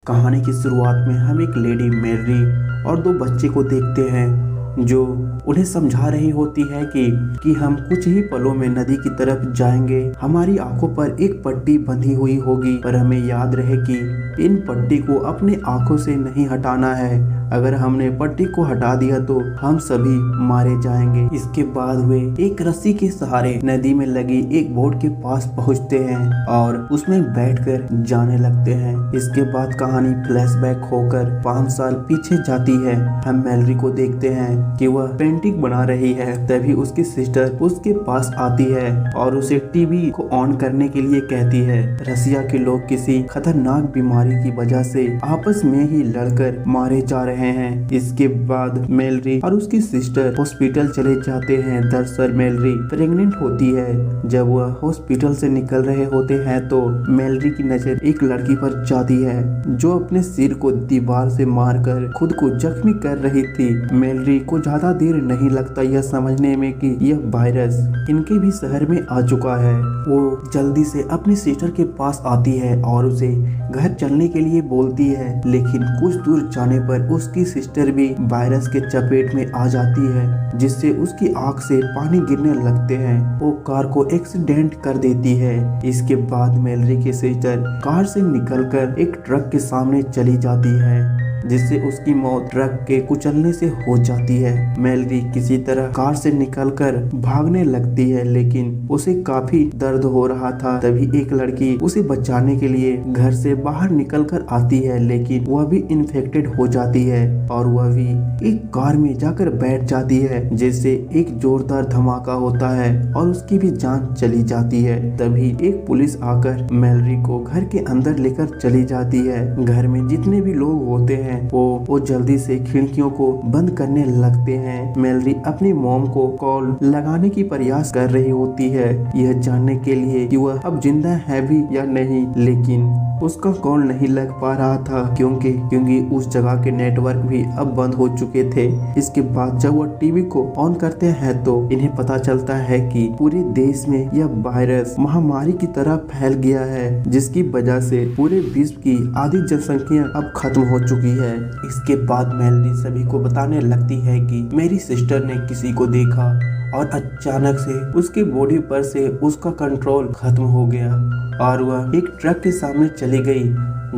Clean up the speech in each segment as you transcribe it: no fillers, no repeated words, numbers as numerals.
कहानी की शुरुआत में हम एक लेडी मैरी और दो बच्चे को देखते हैं जो उन्हें समझा रही होती है कि हम कुछ ही पलों में नदी की तरफ जाएंगे। हमारी आंखों पर एक पट्टी बंधी हुई होगी, पर हमें याद रहे कि इन पट्टी को अपने आंखों से नहीं हटाना है। अगर हमने पट्टी को हटा दिया तो हम सभी मारे जाएंगे। इसके बाद वे एक रस्सी के सहारे नदी में लगी एक बोट के पास पहुंचते हैं और उसमें बैठकर जाने लगते हैं। इसके बाद कहानी फ्लैशबैक होकर 5 साल पीछे जाती है। हम मैलरी को देखते हैं कि वह पेंटिंग बना रही है। तभी उसकी सिस्टर उसके पास आती है और उसे टीवी को ऑन करने के लिए कहती है। रसिया के लोग किसी खतरनाक बीमारी की वजह से आपस में ही लड़कर मारे जा रहे हैं। इसके बाद मैलरी और उसकी सिस्टर हॉस्पिटल चले जाते हैं। दरअसल मैलरी प्रेग्नेंट होती है। जब वह हॉस्पिटल से निकल रहे होते हैं तो मैलरी की नजर एक लड़की पर जाती है जो अपने सिर को दीवार से मारकर खुद को जख्मी कर रही थी। मैलरी को ज्यादा देर नहीं लगता यह समझने में कि यह वायरस इनके भी शहर में आ चुका है। वो जल्दी से अपनी सिस्टर के पास आती है और उसे घर चलने के लिए बोलती है, लेकिन कुछ दूर जाने पर उसकी सिस्टर भी वायरस के चपेट में आ जाती है, जिससे उसकी आंख से पानी गिरने लगते हैं। वो कार को एक्सीडेंट कर देती है। इसके बाद मैलरी की सिस्टर कार से निकलकर एक ट्रक के सामने चली जाती है, जिससे उसकी मौत ट्रक के कुचलने से हो जाती है। मैलरी किसी तरह कार से निकलकर भागने लगती है, लेकिन उसे काफी दर्द हो रहा था। तभी एक लड़की उसे बचाने के लिए घर से बाहर निकलकर आती है, लेकिन वह भी इन्फेक्टेड हो जाती है और वह भी एक कार में जाकर बैठ जाती है, जिससे एक जोरदार धमाका होता है और उसकी भी जान चली जाती है। तभी एक पुलिस आकर मैलरी को घर के अंदर लेकर चली जाती है। घर में जितने भी लोग होते हैं वो जल्दी से खिड़कियों को बंद करने लगते हैं। मैलरी अपनी मॉम को कॉल लगाने की प्रयास कर रही होती है, यह जानने के लिए कि वह अब जिंदा है भी या नहीं, लेकिन उसका कॉल नहीं लग पा रहा था क्योंकि उस जगह के नेटवर्क भी अब बंद हो चुके थे। इसके बाद जब वो टीवी को ऑन करते हैं तो इन्हें पता चलता है कि पूरे देश में यह वायरस महामारी की तरह फैल गया है, जिसकी वजह से पूरे विश्व की आधी जनसंख्या अब खत्म हो चुकी है। इसके बाद मैलरी सभी को बताने लगती है कि मेरी सिस्टर ने किसी को देखा और अचानक से उसकी बॉडी पर से उसका कंट्रोल खत्म हो गया और वह एक ट्रक के सामने चली गई,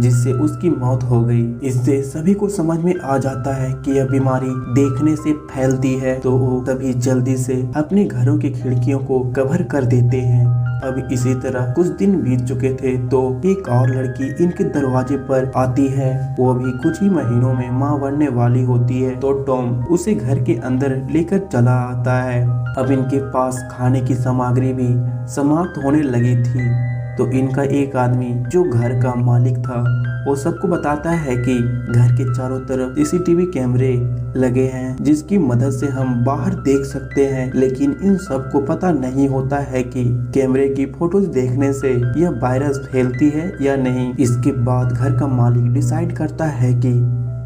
जिससे उसकी मौत हो गई। इससे सभी को समझ में आ जाता है कि यह बीमारी देखने से फैलती है, तो वो सभी जल्दी से अपने घरों की खिड़कियों को कवर कर देते हैं। अब इसी तरह कुछ दिन बीत चुके थे तो एक और लड़की इनके दरवाजे पर आती है। वो भी कुछ ही महीनों में मां बनने वाली होती है, तो टॉम उसे घर के अंदर लेकर चला आता है। अब इनके पास खाने की सामग्री भी समाप्त होने लगी थी, तो इनका एक आदमी जो घर का मालिक था वो सबको बताता है कि घर के चारों तरफ सीसीटीवी कैमरे लगे हैं, जिसकी मदद से हम बाहर देख सकते हैं। लेकिन इन सबको पता नहीं होता है कि कैमरे की फोटोज देखने से यह वायरस फैलती है या नहीं। इसके बाद घर का मालिक डिसाइड करता है कि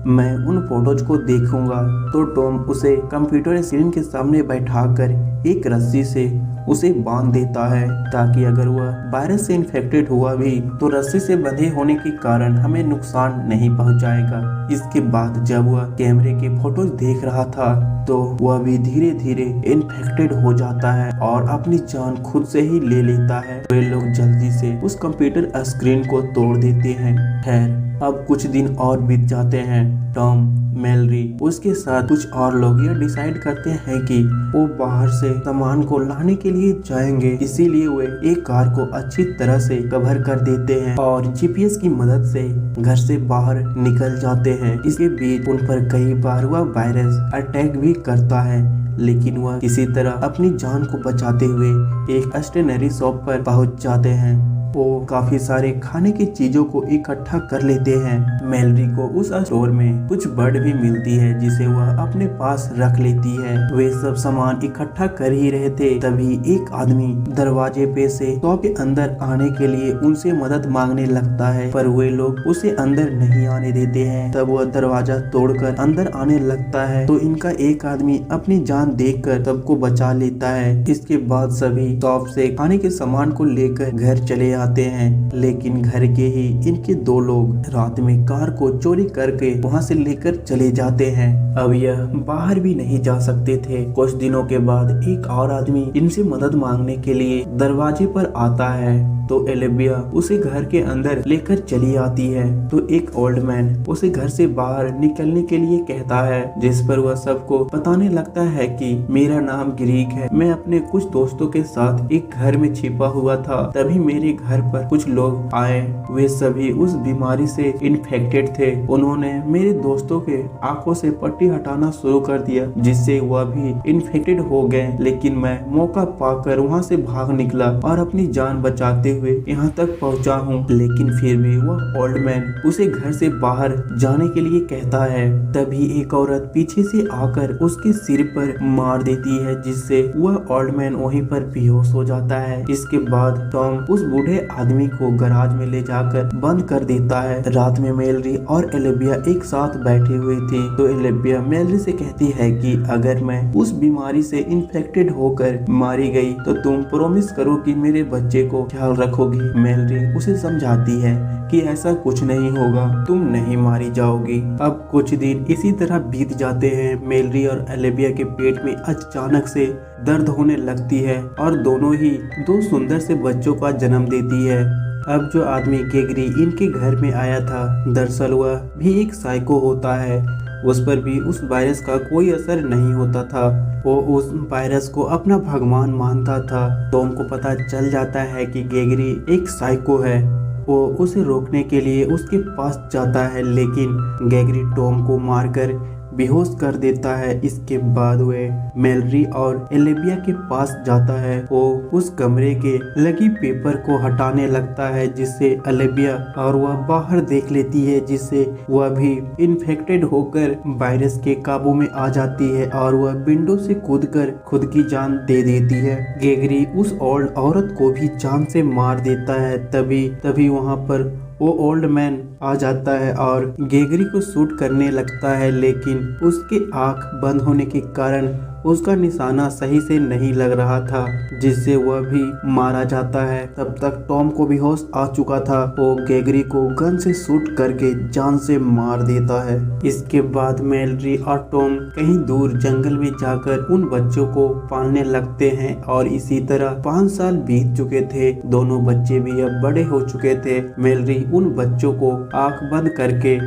मैं उन फोटोज को देखूंगा, तो टॉम उसे कंप्यूटर स्क्रीन के सामने बैठाकर एक रस्सी से उसे बांध देता है, ताकि अगर वह वायरस से इन्फेक्टेड हुआ भी तो रस्सी से बंधे होने के कारण हमें नुकसान नहीं पहुंचाएगा। इसके बाद जब वह कैमरे के फोटोज देख रहा था तो वह भी धीरे धीरे इन्फेक्टेड हो जाता है और अपनी जान खुद से ही ले लेता है। वे लोग जल्दी से उस कंप्यूटर स्क्रीन को तोड़ देते हैं। खैर अब कुछ दिन और बीत जाते हैं। टॉम, मैलरी, उसके साथ कुछ और लोग यह डिसाइड करते हैं कि वो बाहर से सामान को लाने के लिए जाएंगे, इसीलिए वे एक कार को अच्छी तरह से कवर कर देते हैं और जीपीएस की मदद से घर से बाहर निकल जाते हैं। इसके बीच उन पर कई बार वह वायरस अटैक भी करता है, लेकिन वह किसी तरह अपनी जान को बचाते हुए एक स्टेशनरी शॉप पर पहुंच जाते हैं। वो काफी सारे खाने की चीजों को इकट्ठा कर लेते हैं। मैलरी को उस स्टोर में कुछ बर्ड भी मिलती है, जिसे वह अपने पास रख लेती है। वे सब सामान इकट्ठा कर ही रहे थे, तभी एक आदमी दरवाजे पे से शॉप के अंदर आने के लिए उनसे मदद मांगने लगता है, पर वे लोग उसे अंदर नहीं आने देते हैं। तब वह दरवाजा तोड़कर अंदर आने लगता है, तो इनका एक आदमी अपनी जान देखकर सबको बचा लेता है। इसके बाद सभी शॉप से खाने के सामान को लेकर घर चले आते हैं, लेकिन घर के ही इनके दो लोग रात में कार को चोरी करके वहाँ से लेकर चले जाते हैं। अब यह बाहर भी नहीं जा सकते थे। कुछ दिनों के बाद एक और आदमी इनसे मदद मांगने के लिए दरवाजे पर आता है, तो ओलिविया उसे घर के अंदर लेकर चली आती है। तो एक ओल्ड मैन उसे घर से बाहर निकलने के लिए कहता है, जिस पर वह सबको बताने लगता है कि मेरा नाम ग्रीक है, मैं अपने कुछ दोस्तों के साथ एक घर में छिपा हुआ था, तभी मेरे घर पर कुछ लोग आए। वे सभी उस बीमारी से इन्फेक्टेड थे। उन्होंने मेरे दोस्तों के आंखों से पट्टी हटाना शुरू कर दिया, जिससे वह भी इन्फेक्टेड हो गए। लेकिन मैं मौका पाकर वहाँ से भाग निकला और अपनी जान बचाते हुए यहाँ तक पहुँचा हूँ। लेकिन फिर भी वह ओल्ड मैन उसे घर से बाहर जाने के लिए कहता है। तभी एक औरत पीछे से आकर उसके सिर पर मार देती है, जिससे वह ओल्ड मैन वहीं पर बेहोश हो जाता है। इसके बाद टॉम उस बूढ़े आदमी को गैराज में ले जाकर बंद कर देता है। रात में मेलरी और ओलिविया एक साथ बैठी हुई थी, तो ओलिविया मेलरी से कहती है कि अगर मैं उस बीमारी से इन्फेक्टेड होकर मारी गई तो तुम प्रॉमिस करो कि मेरे बच्चे को ख्याल रखोगी। मेलरी उसे समझाती है कि ऐसा कुछ नहीं होगा, तुम नहीं मारी जाओगी। अब कुछ दिन इसी तरह बीत जाते हैं। मेलरी और ओलिविया के पेट में अचानक से दर्द होने लगती है और दोनों ही दो सुंदर से बच्चों का जन्म देती है। अब जो आदमी गेगरी इनके घर में आया था, दरअसल वह भी एक साइको होता है। उस पर भी उस वायरस का कोई असर नहीं होता था। वो उस वायरस को अपना भगवान मानता था। टॉम को पता चल जाता है कि गेगरी एक साइको है। वो उसे रोकने के लिए उसके पास जाता है, लेकिन गेगरी टॉम को मारकर बेहोश कर देता है। इसके बाद वे मेलरी और ओलिविया के पास जाता है। वो उस कमरे के लगी पेपर को हटाने लगता है, जिससे ओलिविया और वह बाहर देख लेती है, जिससे वह भी इन्फेक्टेड होकर वायरस के काबू में आ जाती है और वह विंडो से कूदकर खुद की जान दे देती है। गेगरी उस ओल्ड औरत को भी जान से मार देता है। तभी वहाँ पर वो ओल्ड मैन आ जाता है और गेगरी को शूट करने लगता है, लेकिन उसकी आंख बंद होने के कारण उसका निशाना सही से नहीं लग रहा था, जिससे वह भी मारा जाता है। तब तक टॉम को भी होश आ चुका था। वो गेगरी को गन से शूट करके जान से मार देता है। इसके बाद मेलरी और टॉम कहीं दूर जंगल में जाकर उन बच्चों को पालने लगते हैं और इसी तरह 5 साल बीत चुके थे। दोनों बच्चे भी अब बड़े हो चुके थे। मेलरी उन बच्चों को आंख बंद करके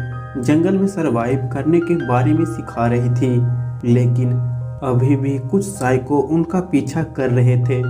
जंगल में सरवाइव करने के बारे में सिखा रही थी, लेकिन अभी भी कुछ साइको उनका पीछा कर रहे थे।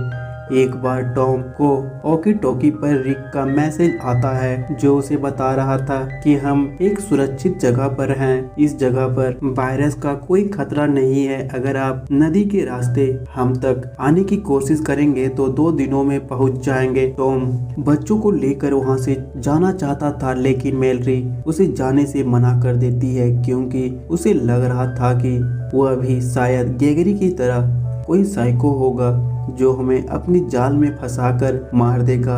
एक बार टॉम को ओकी टोकी पर रिक का मैसेज आता है, जो उसे बता रहा था कि हम एक सुरक्षित जगह पर हैं। इस जगह पर वायरस का कोई खतरा नहीं है। अगर आप नदी के रास्ते हम तक आने की कोशिश करेंगे तो 2 दिनों में पहुंच जाएंगे। टॉम बच्चों को लेकर वहां से जाना चाहता था, लेकिन मेलरी उसे जाने से मना कर देती है, क्योंकि उसे लग रहा था कि वह भी शायद गेगरी की तरह कोई साइको होगा जो हमें अपनी जाल में फंसाकर मार देगा।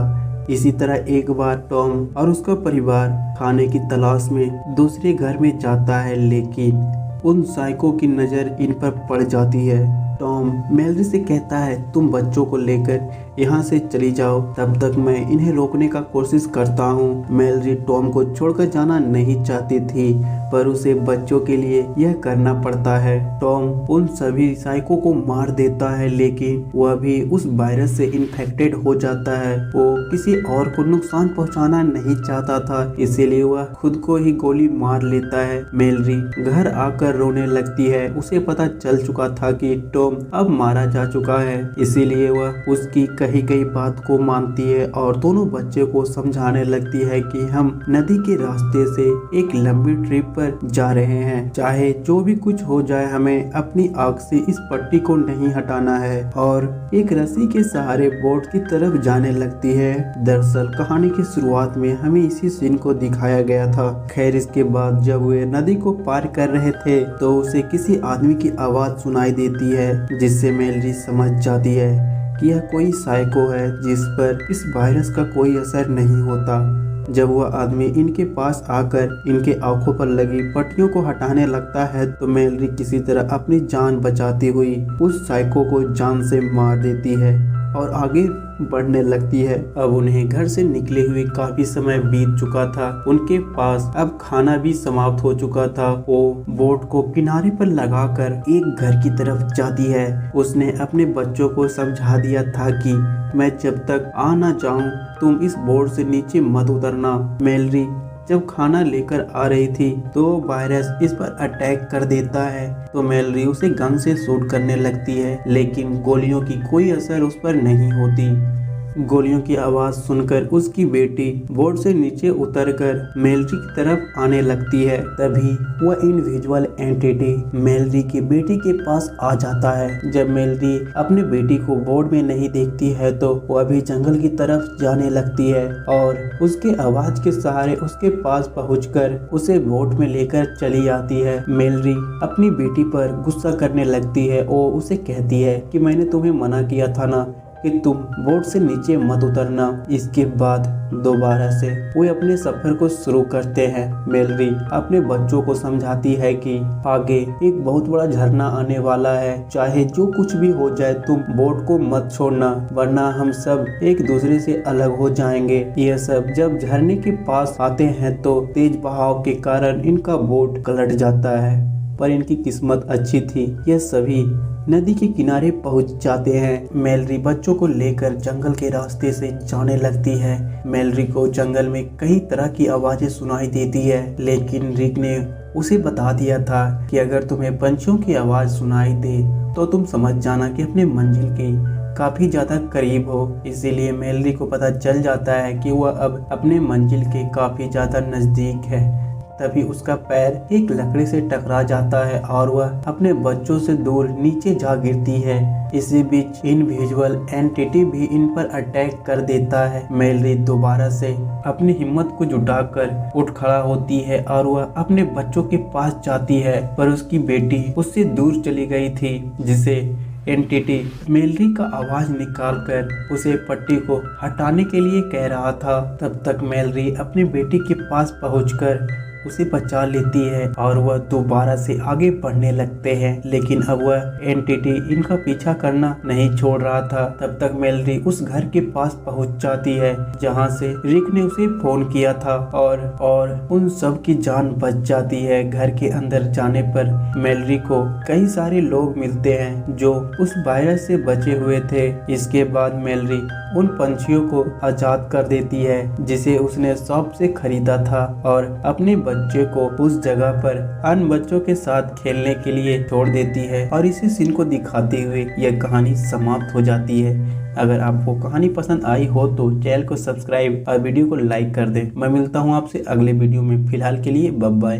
इसी तरह एक बार टॉम और उसका परिवार खाने की तलाश में दूसरे घर में जाता है, लेकिन उन साइको की नज़र इन पर पड़ जाती है। टॉम मेलरी से कहता है, तुम बच्चों को लेकर यहाँ से चली जाओ, तब तक मैं इन्हें रोकने का कोशिश करता हूँ। मेलरी टॉम को छोड़कर जाना नहीं चाहती थी, पर उसे बच्चों के लिए यह करना पड़ता है। टॉम उन सभी साइको को मार देता है, लेकिन वह भी उस वायरस से इन्फेक्टेड हो जाता है। वो किसी और को नुकसान पहुंचाना नहीं चाहता था, इसीलिए वह खुद को ही गोली मार लेता है। मेलरी घर आकर रोने लगती है। उसे पता चल चुका था कि टॉम अब मारा जा चुका है, इसीलिए वह उसकी कही गई बात को मानती है और दोनों बच्चे को समझाने लगती है कि हम नदी के रास्ते से एक लंबी ट्रिप पर जा रहे हैं। चाहे जो भी कुछ हो जाए, हमें अपनी आंख से इस पट्टी को नहीं हटाना है, और एक रस्सी के सहारे बोट की तरफ जाने लगती है। दरअसल कहानी की शुरुआत में हमें इसी सीन को दिखाया गया था। खैर, इसके बाद जब वे नदी को पार कर रहे थे तो उसे किसी आदमी की आवाज सुनाई देती है, जिससे मेलरी समझ जाती है कि यह कोई साइको है जिस पर इस वायरस का कोई असर नहीं होता। जब वह आदमी इनके पास आकर इनके आंखों पर लगी पट्टियों को हटाने लगता है तो मेलरी किसी तरह अपनी जान बचाती हुई उस साइको को जान से मार देती है। और आगे बढ़ने लगती है। अब उन्हें घर से निकले हुए काफी समय बीत चुका था। उनके पास अब खाना भी समाप्त हो चुका था। वो बोट को किनारे पर लगाकर एक घर की तरफ जाती है। उसने अपने बच्चों को समझा दिया था कि मैं जब तक आ ना जाऊं तुम इस बोट से नीचे मत उतरना। मेलरी जब खाना लेकर आ रही थी तो वायरस इस पर अटैक कर देता है। तो मेलरी उसे गन से शूट करने लगती है, लेकिन गोलियों की कोई असर उस पर नहीं होती। गोलियों की आवाज सुनकर उसकी बेटी बोट से नीचे उतरकर मेलरी की तरफ आने लगती है। तभी वह इनविजिबल एंटिटी मेलरी की बेटी के पास आ जाता है। जब मेलरी अपनी बेटी को बोट में नहीं देखती है तो वह भी जंगल की तरफ जाने लगती है और उसके आवाज के सहारे उसके पास पहुंचकर उसे बोट में लेकर चली आती है। मेलरी अपनी बेटी पर गुस्सा करने लगती है और उसे कहती है कि मैंने तुम्हें मना किया था ना कि तुम बोट से नीचे मत उतरना। इसके बाद दोबारा से वो अपने सफर को शुरू करते हैं। मेलरी अपने बच्चों को समझाती है कि आगे एक बहुत बड़ा झरना आने वाला है, चाहे जो कुछ भी हो जाए तुम बोट को मत छोड़ना, वरना हम सब एक दूसरे से अलग हो जाएंगे। यह सब जब झरने के पास आते हैं तो तेज बहाव के कारण इनका बोट पलट जाता है, पर इनकी किस्मत अच्छी थी। यह सभी नदी के किनारे पहुंच जाते हैं। मेलरी बच्चों को लेकर जंगल के रास्ते से जाने लगती है। मेलरी को जंगल में कई तरह की आवाजें सुनाई देती है, लेकिन रिक ने उसे बता दिया था कि अगर तुम्हें पंछियों की आवाज सुनाई दे तो तुम समझ जाना कि अपने मंजिल के काफी ज्यादा करीब हो। इसीलिए मेलरी को पता चल जाता है कि वह अब अपने मंजिल के काफी ज्यादा नजदीक है। तभी उसका पैर एक लकड़ी से टकरा जाता है और वह अपने बच्चों से दूर नीचे जा गिरती है। इसी बीच इनविजिबल एंटिटी भी इन पर अटैक कर देता है। मेलरी दोबारा से अपनी हिम्मत को जुटाकर उठ खड़ा होती है और वह अपने बच्चों के पास जाती है, पर उसकी बेटी उससे दूर चली गई थी, जिसे एंटिटी मेलरी का आवाज निकालकर उसे पट्टी को हटाने के लिए कह रहा था। तब तक मेलरी अपनी बेटी के पास पहुंचकर उसे बचा लेती है और वह दोबारा से आगे बढ़ने लगते हैं। लेकिन अब वह एंटिटी इनका पीछा करना नहीं छोड़ रहा था। तब तक मेलरी उस घर के पास पहुंच जाती है जहां से रिक ने उसे फोन किया था और उन सब की जान बच जाती है। घर के अंदर जाने पर मेलरी को कई सारे लोग मिलते हैं जो उस वायरस से बचे हुए थे। इसके बाद मेलरी उन पंछियों को आजाद कर देती है जिसे उसने शॉप से खरीदा था और अपने बच्चे को उस जगह पर अन्य बच्चों के साथ खेलने के लिए छोड़ देती है। और इसी सीन को दिखाते हुए यह कहानी समाप्त हो जाती है। अगर आपको कहानी पसंद आई हो तो चैनल को सब्सक्राइब और वीडियो को लाइक कर दें। मैं मिलता हूँ आपसे अगले वीडियो में। फिलहाल के लिए बाय बाय।